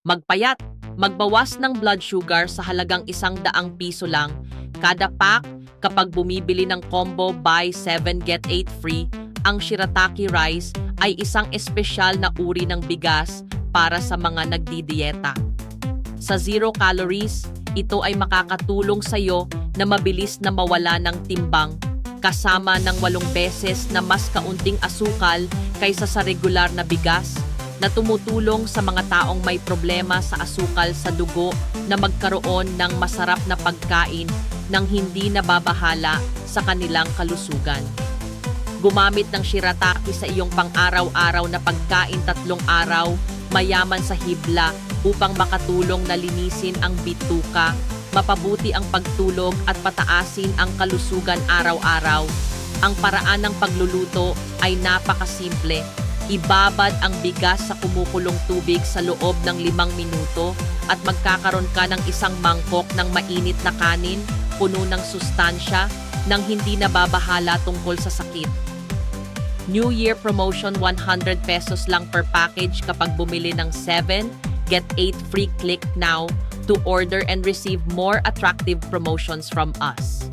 Magpayat, magbawas ng blood sugar sa halagang ₱100 lang kada pack kapag bumibili ng combo buy 7 get 8 free. Ang shirataki rice ay isang espesyal na uri ng bigas para sa mga nagdidieta. Sa 0 calories, ito ay makakatulong sa iyo na mabilis na mawala ng timbang kasama ng 8 beses na mas kaunting asukal kaysa sa regular na bigas na tumutulong sa mga taong may problema sa asukal sa dugo na magkaroon ng masarap na pagkain nang hindi nababahala sa kanilang kalusugan. Gumamit ng shirataki sa iyong pang-araw-araw na pagkain 3 araw, mayaman sa hibla upang makatulong na linisin ang bituka, mapabuti ang pagtulog at pataasin ang kalusugan araw-araw. Ang paraan ng pagluluto ay napakasimple. Ibabad ang bigas sa kumukulong tubig sa loob ng 5 minuto at magkakaroon ka ng isang mangkok ng mainit na kanin, puno ng sustansya, nang hindi nababahala tungkol sa sakit. New Year promotion, 100 pesos lang per package kapag bumili ng 7, get 8 free. Click now to order and receive more attractive promotions from us.